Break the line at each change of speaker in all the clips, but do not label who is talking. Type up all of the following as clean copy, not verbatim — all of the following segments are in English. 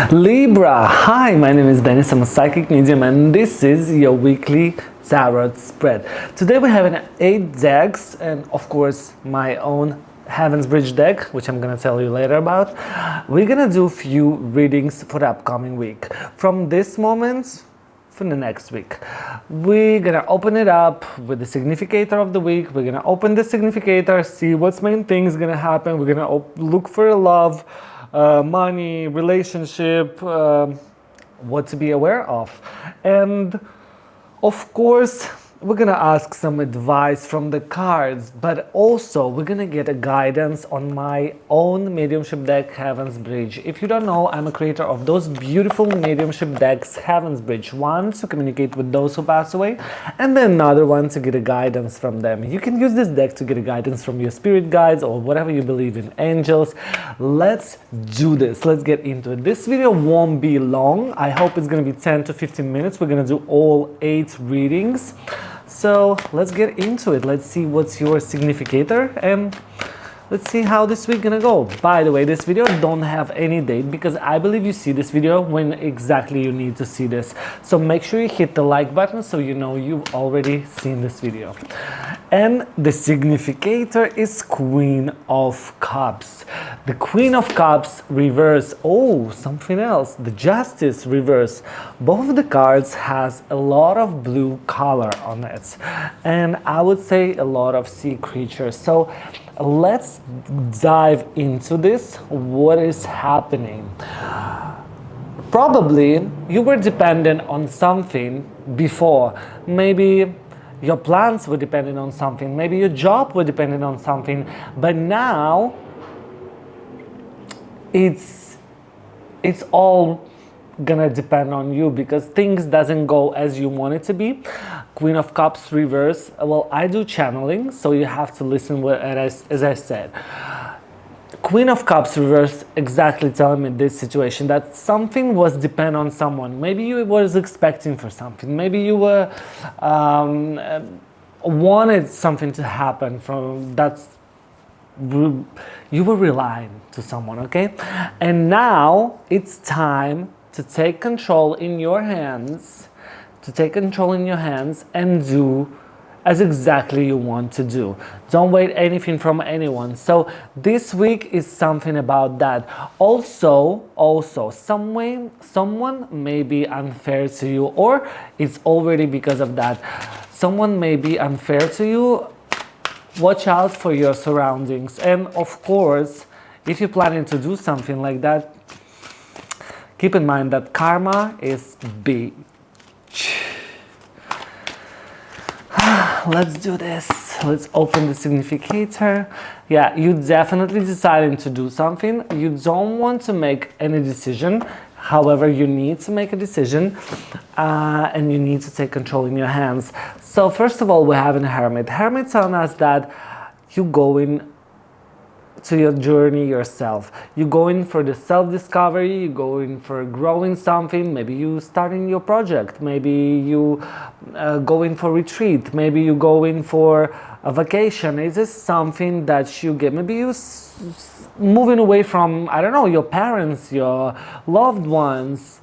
Libra, hi, my name is Dennis, I'm a psychic medium and this is your weekly tarot spread. Today we have an 8 decks and of course my own Heaven's Bridge deck, which I'm gonna tell you later about. We're gonna do a few readings for the upcoming week. From this moment for the next week. We're gonna open it up with the significator of the week. We're gonna open the significator, see what's main things gonna happen. We're gonna look for love, money, relationship, what to be aware of. And of course, we're gonna ask some advice from the cards, but also we're gonna get a guidance on my own mediumship deck, Heaven's Bridge. If you don't know, I'm a creator of those beautiful mediumship decks, Heaven's Bridge. One to communicate with those who pass away, and then another one to get a guidance from them. You can use this deck to get a guidance from your spirit guides or whatever you believe in, angels. Let's do this. Let's get into it. This video won't be long. I hope it's gonna be 10 to 15 minutes. We're gonna do all 8 readings. So let's get into it. Let's see what's your significator and let's see how this week gonna go. By the way, this video don't have any date because I believe you see this video when exactly you need to see this. So make sure you hit the like button so you know you've already seen this video. And the significator is Queen of Cups. The Queen of Cups reverse. Oh, something else. The Justice reverse. Both of the cards has a lot of blue color on it. And I would say a lot of sea creatures. So let's dive into this. What is happening? Probably you were dependent on something before. Maybe your plans were dependent on something. Maybe your job were dependent on something. But now it's all gonna depend on you because things doesn't go as you want it to be. Queen of Cups reverse. Well, I do channeling, so you have to listen as I said. Queen of Cups reverse exactly telling me this situation, that something was depend on someone. Maybe you was expecting for something. Maybe you were wanted something to happen from that's you were relying to someone, okay? And now it's time to take control in your hands, and do as exactly you want to do. Don't wait anything from anyone. So this week is something about that. Also, someone may be unfair to you, or it's already because of that. Someone may be unfair to you. Watch out for your surroundings. And of course, if you're planning to do something like that, keep in mind that karma is big. Let's do this. Let's open the significator. Yeah, you definitely deciding to do something. You don't want to make any decision. However, you need to make a decision and you need to take control in your hands. So first of all, we have a Hermit. Hermit telling us that you going to your journey yourself. You're going for the self-discovery, you're going for growing something, maybe you starting your project, maybe you going for retreat, maybe you going for a vacation. Is this something that you get? Maybe you moving away from, I don't know, your parents, your loved ones,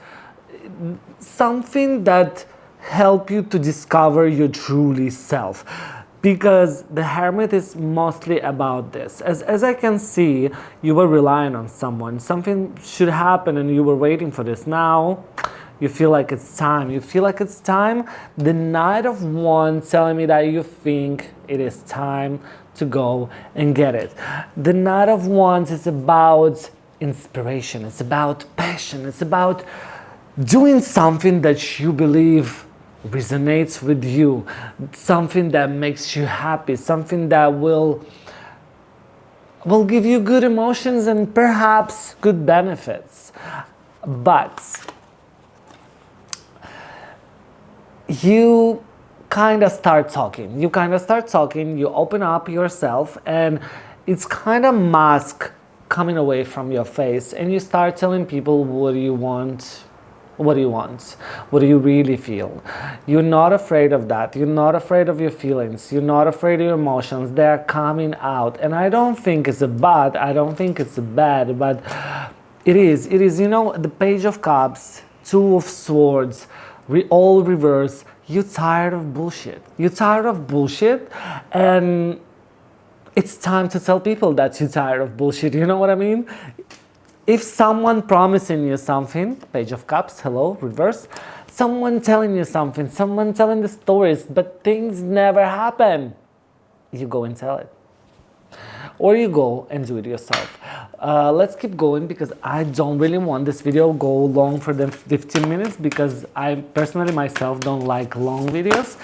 something that help you to discover your truly self. Because the Hermit is mostly about this. As I can see, you were relying on someone. Something should happen and you were waiting for this. Now, you feel like it's time. You feel like it's time. The Knight of Wands telling me that you think it is time to go and get it. The Knight of Wands is about inspiration. It's about passion. It's about doing something that you believe resonates with you, something that makes you happy, something that will give you good emotions and perhaps good benefits. But you kind of start talking, you open up yourself, and it's kind of mask coming away from your face, and you start telling people what do you want. What do you want? What do you really feel? You're not afraid of that. You're not afraid of your feelings. You're not afraid of your emotions. They're coming out. And I don't think it's a bad, I don't think it's a bad, but It is, you know, the Page of Cups, Two of Swords, all reverse. You're tired of bullshit. You're tired of bullshit, and it's time to tell people that you're tired of bullshit. You know what I mean? If someone promising you something, Page of Cups, hello, reverse. Someone telling you something, someone telling the stories, but things never happen. You go and tell it. Or you go and do it yourself. Let's keep going because I don't really want this video go long for the 15 minutes because I personally myself don't like long videos.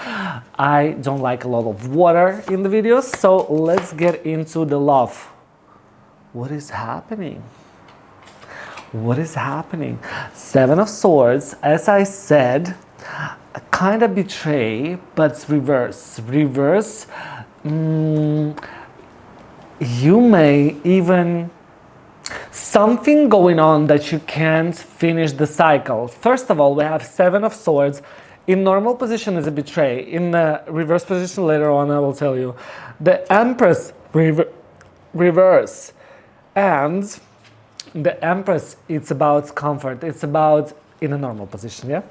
I don't like a lot of water in the videos. So let's get into the love. What is happening? What is happening? Seven of Swords, as I said, kind of betray, but reverse. Reverse. You may even something going on that you can't finish the cycle. First of all, we have Seven of Swords. In normal position is a betray. In the reverse position, later on I will tell you. The Empress reverse. And the Empress, it's about comfort. It's about in a normal position, yeah?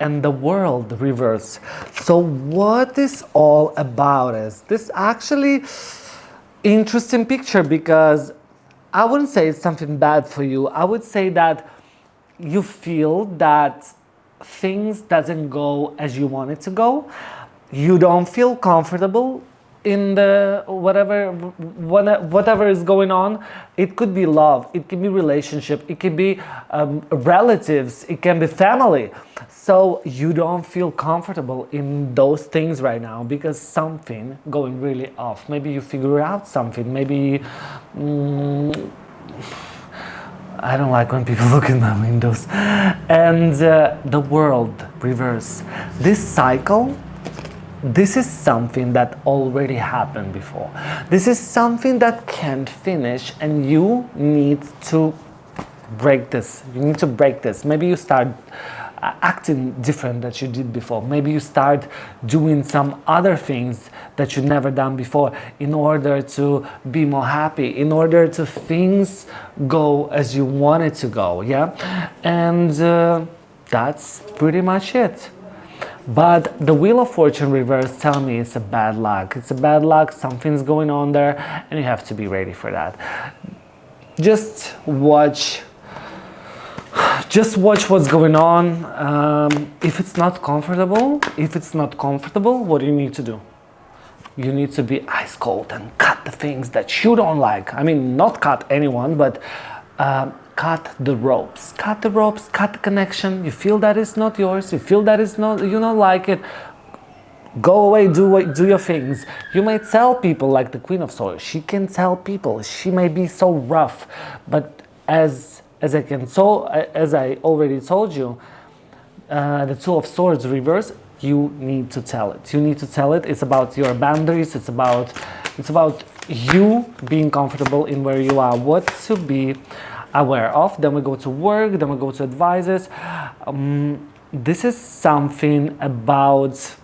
And the World reverse. So what is all about is this actually interesting picture because I wouldn't say it's something bad for you. I would say that you feel that things doesn't go as you want it to go. You don't feel comfortable in the whatever is going on. It could be love, it can be relationship, it can be relatives, it can be family. So you don't feel comfortable in those things right now because something going really off. Maybe you figure out something. Maybe I don't like when people look in my windows. And the World reverse. This cycle, this is something that already happened before. This is something that can't finish and you need to break this. You need to break this. Maybe you start acting different that you did before. Maybe you start doing some other things that you never done before in order to be more happy, in order to things go as you want it to go, yeah? And that's pretty much it. But the Wheel of Fortune reverse tell me it's a bad luck. It's a bad luck, something's going on there, and you have to be ready for that. Just watch what's going on. If it's not comfortable, what do you need to do? You need to be ice cold and cut the things that you don't like. I mean, not cut anyone, but cut the ropes. Cut the ropes, cut the connection. You feel that it's not yours. You feel that it's not, you don't like it. Go away, do your things. You may tell people like the Queen of Swords. She can tell people. She may be so rough, but as I already told you, the Two of Swords reverse. You need to tell it. You need to tell it. It's about your boundaries. It's about you being comfortable in where you are. What to be aware of. Then we go to work. Then we go to advisors. This is something about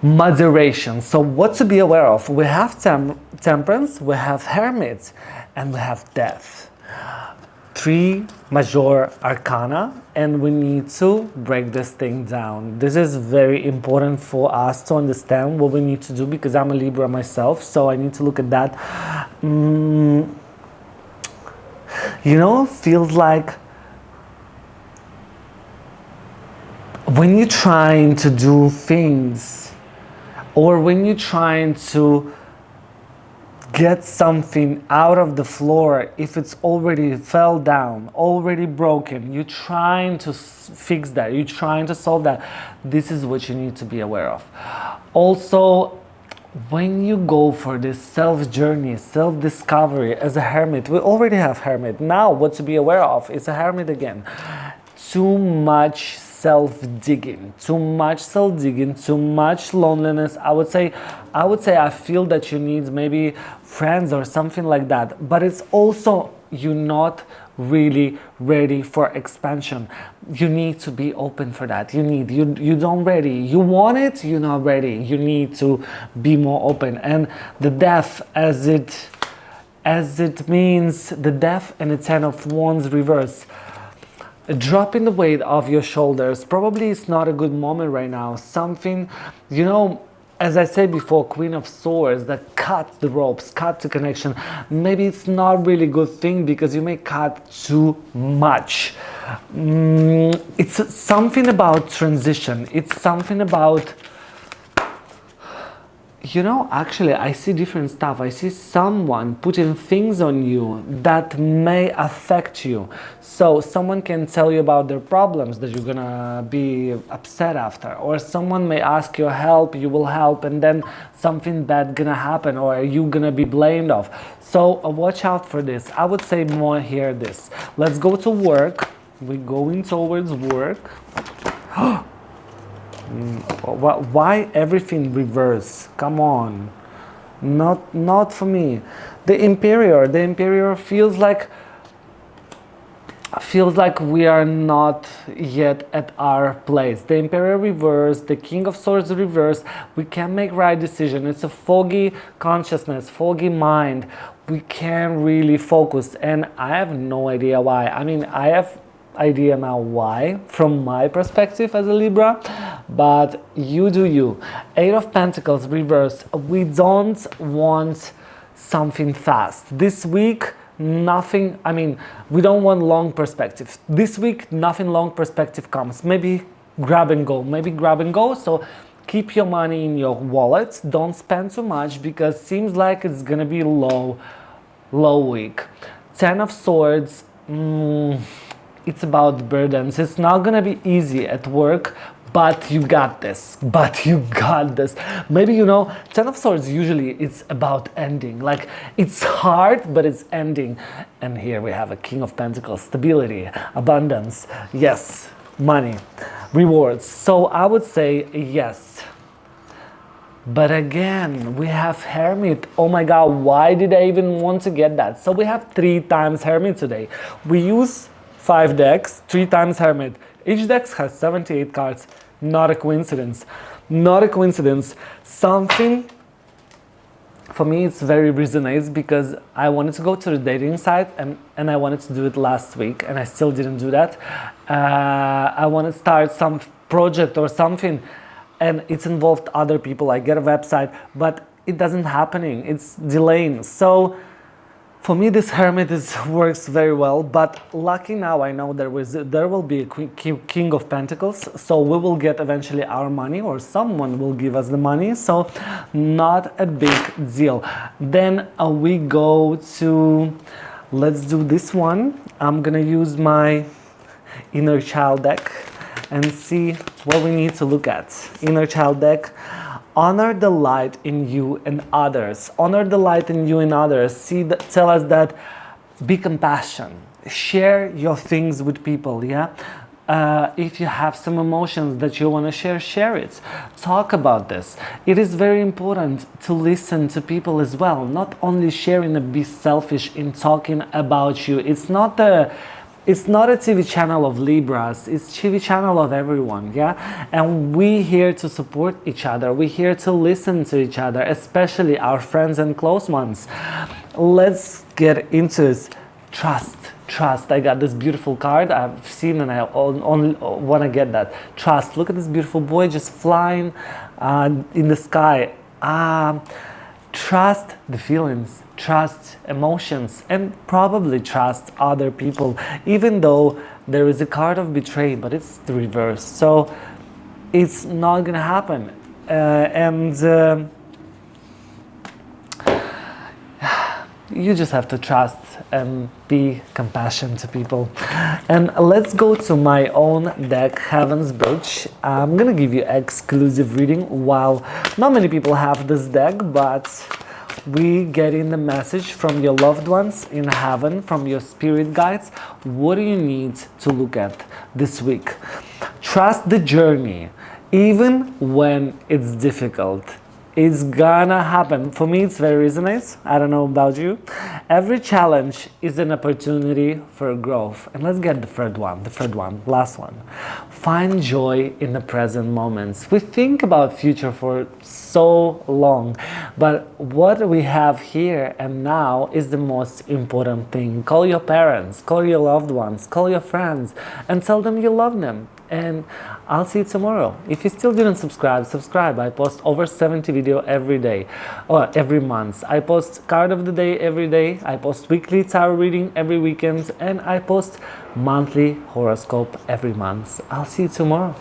moderation. So what to be aware of? We have temperance, we have hermit, and we have death. Three major arcana, and we need to break this thing down. This is very important for us to understand what we need to do because I'm a Libra myself, so I need to look at that. You know, feels like when you're trying to do things or when you're trying to get something out of the floor, if it's already fell down, already broken, you're trying to fix that, you're trying to solve that, this is what you need to be aware of. Also, when you go for this self-journey, self-discovery as a hermit, we already have hermit. Now, what to be aware of is a hermit again. Too much self-digging, too much loneliness. I would say I feel that you need maybe friends or something like that, but it's also you're not really ready for expansion. You need to be open for that. You don't ready. You want it, you're not ready. You need to be more open. And the death, as it as it means the Death and the Ten of Wands reverse. Dropping the weight off your shoulders. Probably it's not a good moment right now. Something, you know, as I said before, Queen of Swords, that cuts the ropes, cuts the connection. Maybe it's not really good thing because you may cut too much. It's something about transition. It's something about, you know, actually I see different stuff. I see someone putting things on you that may affect you. So someone can tell you about their problems that you're gonna be upset after, or someone may ask your help, you will help, and then something bad gonna happen, or you gonna be blamed of. So watch out for this. I would say more here this. Let's go to work. We're going towards work. Why everything reverse? Come on, not for me. The Emperor feels like we are not yet at our place. The Emperor reverse, the King of Swords reverse. We can't make right decision. It's a foggy consciousness, foggy mind. We can't really focus, and I have no idea why. I mean, I have idea now why from my perspective as a Libra, but you do you. Eight of Pentacles reverse. We don't want something fast this week. Nothing, I mean, we don't want long perspective this week. Nothing long perspective comes. Maybe grab and go. So keep your money in your wallet. Don't spend too much because seems like it's gonna be low week. Ten of Swords. It's about burdens. It's not gonna be easy at work, but you got this. Maybe, you know, Ten of Swords usually it's about ending. Like, it's hard, but it's ending. And here we have a King of Pentacles, stability, abundance, yes, money, rewards. So I would say yes. But again, we have Hermit. Oh my God, why did I even want to get that? So we have 3 times Hermit today. We use 5 decks, 3 times Hermit. Each deck has 78 cards. Not a coincidence. Not a coincidence. Something, for me, it's very resonates because I wanted to go to the dating site and I wanted to do it last week and I still didn't do that. I want to start some project or something and it's involved other people. I get a website, but it doesn't happening. It's delaying. So for me, this Hermit works very well, but lucky now I know there will be a King of Pentacles, so we will get eventually our money, or someone will give us the money, so not a big deal. Then we go to, let's do this one. I'm gonna use my Inner Child deck and see what we need to look at. Inner Child deck. Honor the light in you and others. Honor the light in you and others. Tell us that, be compassionate. Share your things with people, yeah? If you have some emotions that you want to share it. Talk about this. It is very important to listen to people as well. Not only sharing and be selfish in talking about you. It's not a TV channel of Libras, it's TV channel of everyone, yeah? And we here to support each other, we here to listen to each other, especially our friends and close ones. Let's get into this. Trust. I got this beautiful card I've seen and I only want to get that. Trust. Look at this beautiful boy just flying in the sky. Trust the feelings, trust emotions, and probably trust other people, even though there is a card of betrayal, but it's the reverse. So it's not gonna happen. You just have to trust and be compassionate to people. And let's go to my own deck, Heaven's Bridge. I'm gonna give you exclusive reading while not many people have this deck, but we get in the message from your loved ones in heaven, from your spirit guides. What do you need to look at this week? Trust the journey, even when it's difficult. It's gonna happen. For me, it's very resonates. I don't know about you. Every challenge is an opportunity for growth. And let's get the third one, last one. Find joy in the present moments. We think about future for so long, but what we have here and now is the most important thing. Call your parents, call your loved ones, call your friends, and tell them you love them. And I'll see you tomorrow. If you still didn't subscribe. I post over 70 videos every day, or every month. I post card of the day every day. I post weekly tarot reading every weekend, and I post monthly horoscope every month. I'll see you tomorrow.